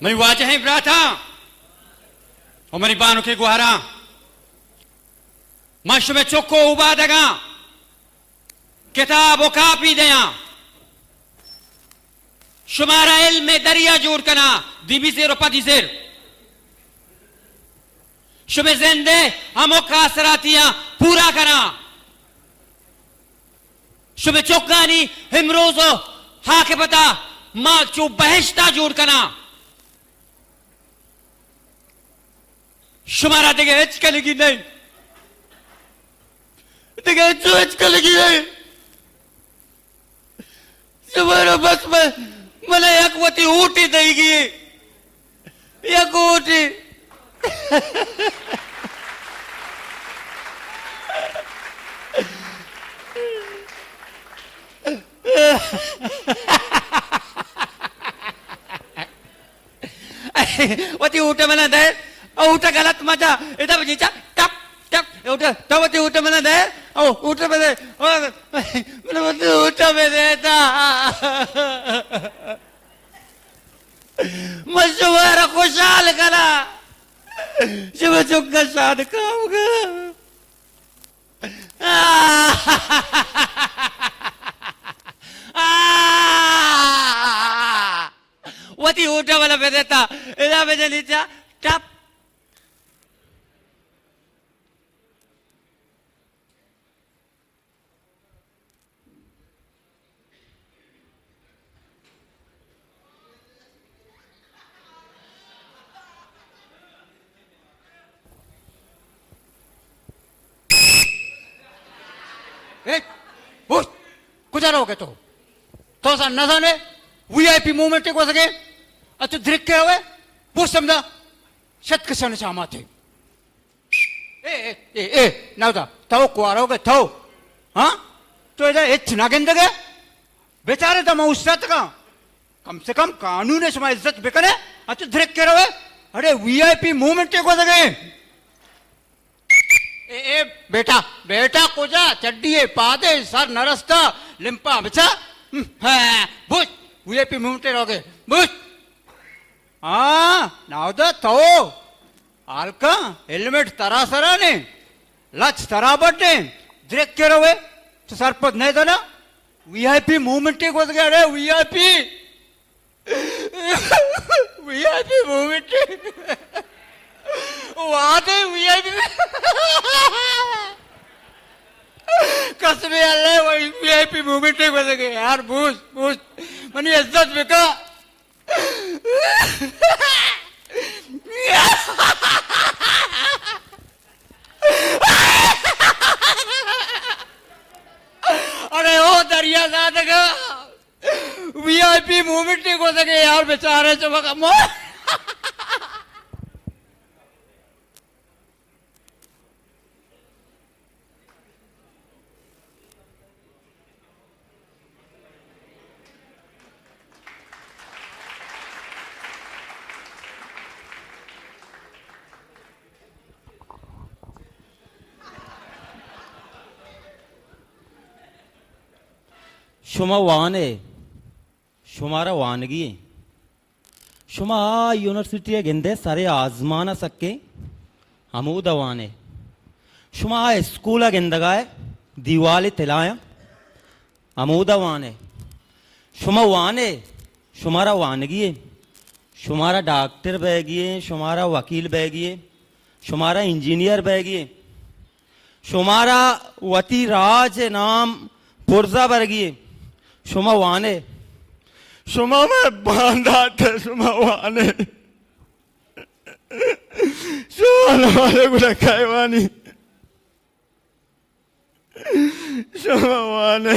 मैं वाजह ब्राथा हमारी बानों के गुहारा मश में चुक्को उबा दगा किताब कापी दया शुमारा इल्म में दरिया जोड़ कना दीबी से रुपा दिसेर शुमे जिंदे हमो कासरातियां पूरा करा शुमे चौकानी हिमरोजो हाके पता मां चो बहश्ता जोड़ कना शुमारा देगे हिचका लगी नहीं देगे हिचका लगी नहीं शुमारा बस में मने यकवती ऊटी देगी यक ऊटी वती ऊट मना दे ऊट गलत मजा इधर बजीचा टप टप ऊट तो वती ऊट मना दे ओ ऊट में दे मैंने वती ऊट में देता मशवरा खुशहाल करा शिव चुका शाद काम वती ऊट वाला पे देता इधर पे नीचा टप कुछ रहोगे तो सा न जाने वीआईपी मूवमेंट को सके अच्छा धृक के हुए वो समझा शत किसान चाहमा थे ए ना था तो कुआरोगे तो हाँ तो इधर इतना गिंदगे बेचारे तो मैं उस रात का कम से कम कानून से इज्जत बेकने अच्छा धृक के रहे अरे वीआईपी मूवमेंट को सके ए बेटा बेटा कोजा चड्डी पादे सर नरस्ता लिंपा बचा बुझ वीआईपी मूवमेंट रोगे बुझ हाँ नावदा तो आलका हेलमेट तरा सरा ने लच तरा बटे द्रेक के रोवे तो सरपंच नहीं था ना वीआईपी मूवमेंट को सके अरे वीआईपी मूवमेंट वादे वीआईपी कसमे अल्लाह वही वीआईपी मूवमेंट को सके यार बूझ बूझ मनी इज्जत बेका अरे ओ दरिया साथ का वीआईपी मूवमेंट को सके यार बेचारे चमका मो शुमा वाने शुमारा वानगी शुमा यूनिवर्सिटी गिंदे सारे आजमाना सके हमूद वाने शुमा स्कूल गिंदगाए दीवाली तिलाया हमूद वाने शुमा वाने शुमारा वानगी शुमारा डॉक्टर बैगिए शुमारा वकील बैगिए शुमारा इंजीनियर बैगिए शुमारा वती राज नाम पुरजा बरगिए शुमा वाने शुमा में बांधा थे शुमा वाने शुमा वाले को रखा वानी शुमा वाने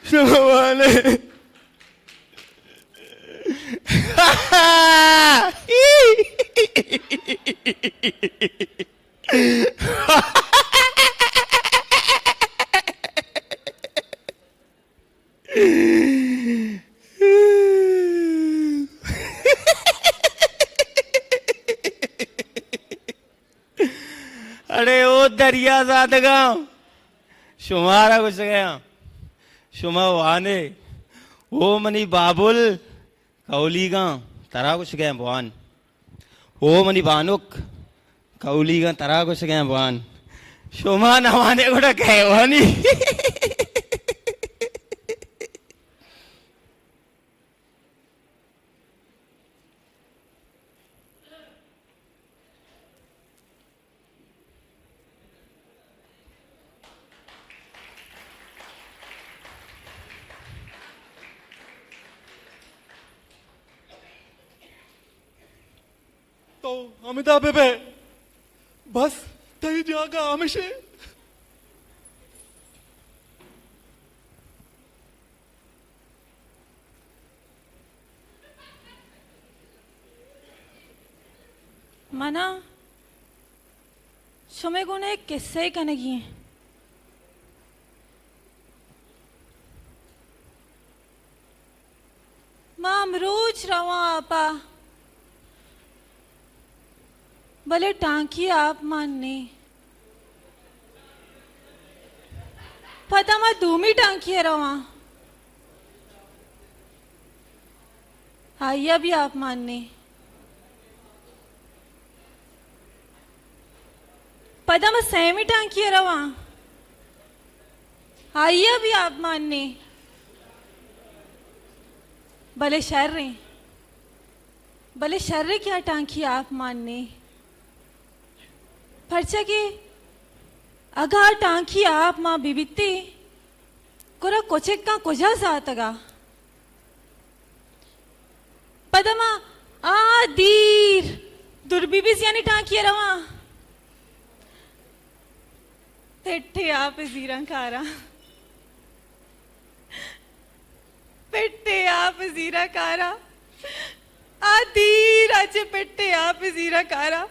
शुमा वाने अरे ओ दरिया जादगा शुमारा घुस गया शुमा वाने ओ मनी बाबुल कौलीगा तरा कुछ गए भवान ओ मनी बानुक कौलीगा तरा कुछ गए भवान शुमा नवाने को कहवानी तो अमिताभ बेबे बस तही जागा हमेशा मना सुमे गुणे एक किस्से कनगी माम रोज रवा आपा भले टांकी आप मानने पता मैं दूमी टांकी रवा आइया भी आप मानने पता मैं सेमी टांकी रवा आइया भी आप मानने भले शर्रे क्या टांकी आप मानने परचा के अगा टांकी आप मां बिबिते कोरा कोचेक का कोजा सातगा पदमा आ दीर दुर्बिबिस यानी टांकी रवा पेट्टे आप जीरा कारा आधी राजे पेट्टे आप जीरा कारा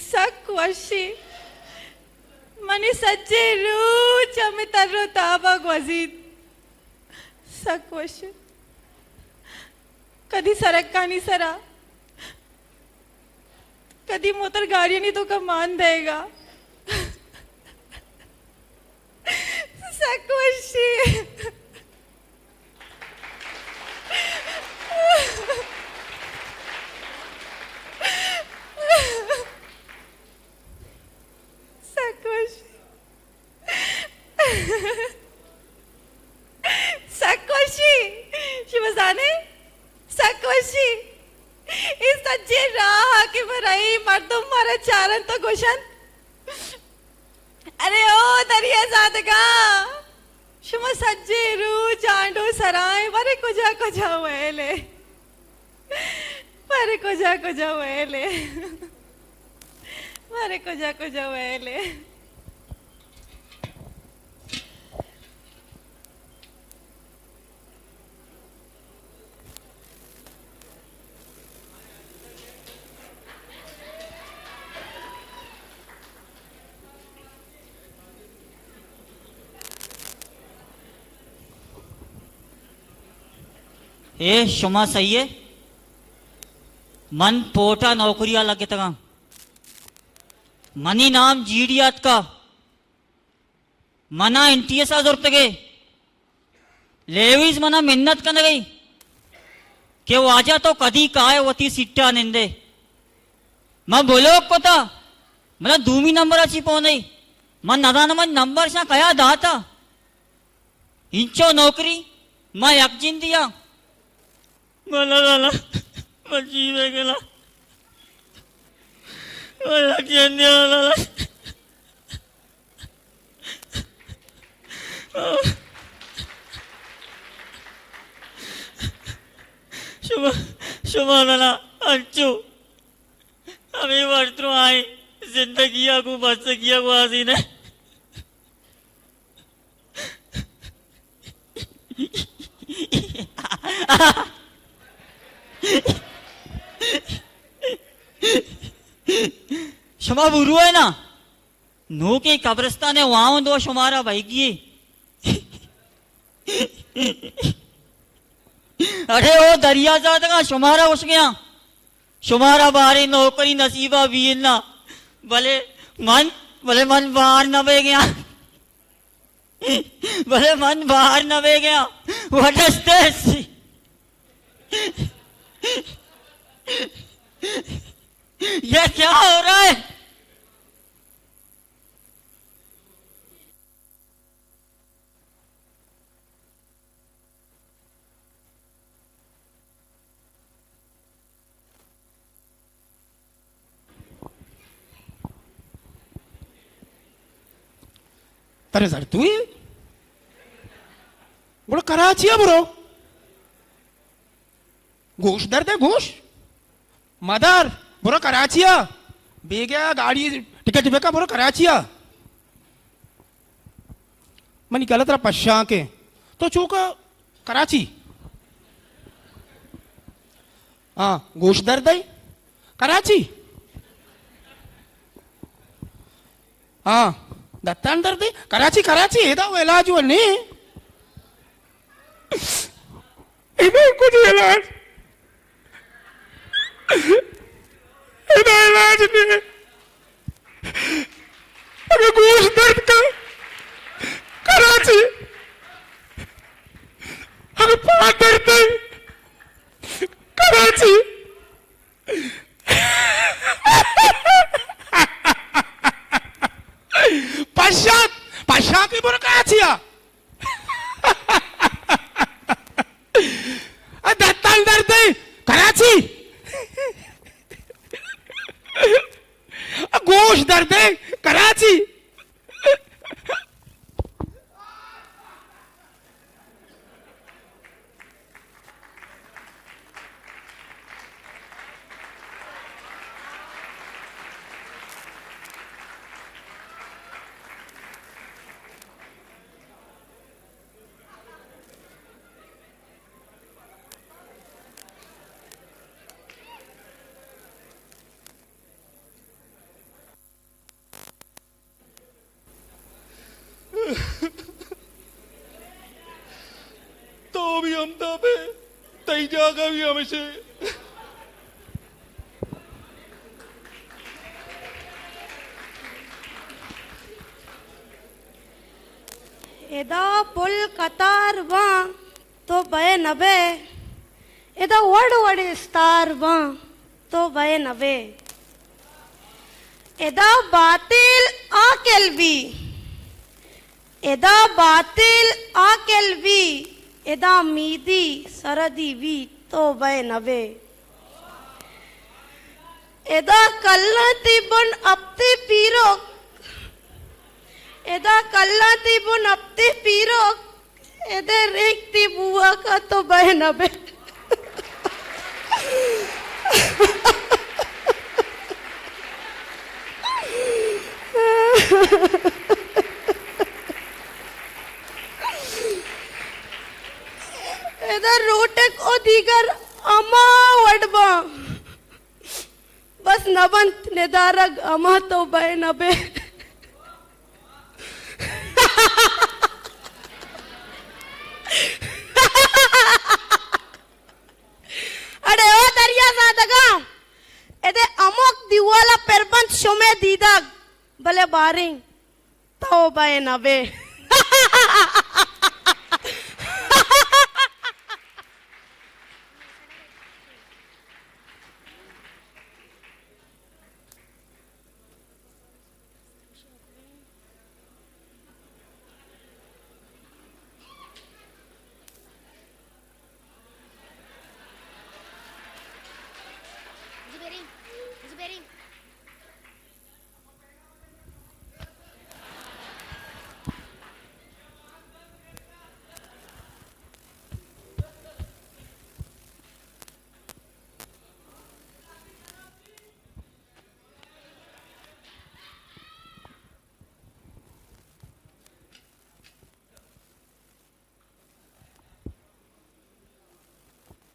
सक्वशी मनी सच्चे रूच अमित तररो ताबक वजीद सक्वशी कधी सरक्का नहीं सरा कधी मोटर गाड़ी नहीं तो कमान देगा सक्वशी सक्वशी शिवजाने सक्वशी इस सच्चे राह के भराई मर्दों मारा चारण तो गोशन अरे ओ दरिया जादगा शुम सज्जे रू चांडो सराय वरे कुजा वेले वरे कुजा वेले वरे कुजा वेले ए शुमा सही है मन पोटा नौकरिया लगे तक मनी नाम जीडियात का मना इंटीएस रुपये लेवीज मना मेहनत करने गई के वाजा तो कदी काय वती सिट्टा निंदे मैं बोलो को था मला दूमी नंबराची पोहनई मन नदान मन नंबर शा कया दाता इंचो नौकरी मैं यकजिन दिया मला झाला मग जीव गेला शुभाना अंचू अभी वर्तु आई जिंदगी को बस किया को आसी ने क्षमा बुरु है ना नो के कब्रिस्तान है वहां दो शुमारा भाईगी अरे ओ दरिया जात का शुमारा उस गया शुमारा बारे नौकरी नसीबा भी ना भले मन बाहर न बह गया भले मन बाहर न बह गया व्हाट इज दिस ये क्या हो रहा है तरे सर तू बड़ो कराची है ब्रो घूस दर्द है घूस मदर बुरो कराची बेगा गाड़ी टिकट बेका बुरो कराची मनी गलत रहा पश्चा के तो चूक कराची हाँ घूस दर्द है कराची हाँ दत्तान दर्द है कराची कराची एदा वो इलाज वो नहीं इधर कुछ इलाज इलाज नहीं अगर गोश दर्द का कराची अगर पाँव दर्द है कराची पश्चात की बुरा कराची दत्तान दर्द है कराची गोश दर्द है कराची तो भी हम दबे तई जागा भी हमेशा एदा पुल कतार वा तो बे नबे एदा वड़ वड़े स्तार वा तो बे नबे एदा बातिल आकेल्वी एदा बातिल आकेल्वी एदा मीदी सरदी वी तो बे नबे एदा कल्लती बुन अपते पीरो एदा कल्लती बुन अपते पीरो एदे रेखती बुआ का तो बे नबे इधर रोटक ओ दीगर अमा वडबा बस नबंत निदारग अमा तो बे नबे अरे ओ दरिया सादगा एदे अमोक दिवाला परबंत शुमे दीदाग भले बारिंग तो बे नबे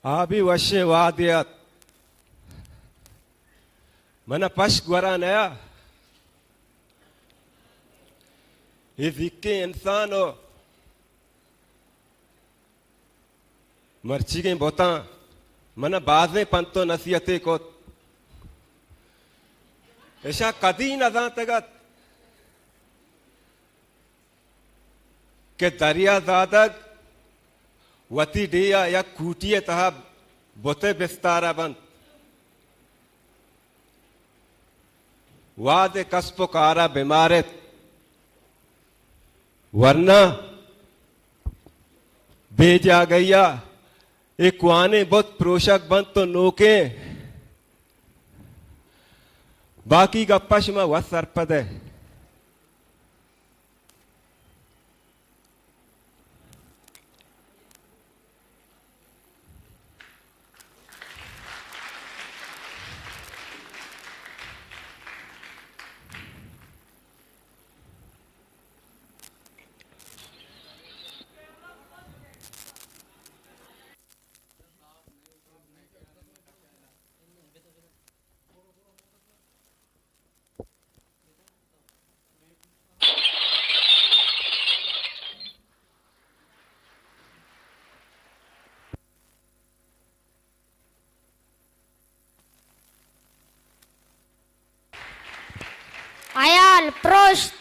Abiwashe Wadiat Mana Pash Guaranaya Izike Insano Marchi के बोता मन बाजे पंतो नसीहते को ऐसा कदी न तगत के दरिया दादक वती डिया या कूटिए तहा बोते बिस्तारा बंद वाद कस्पो कारा बीमारित वरना भेजा गया एक कुआने बहुत प्रोशक बंद तो नोके बाकी गप्पा शिमा वह सरपद है Ayal, Prost.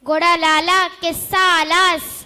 Goda Lala, Kissa Alas.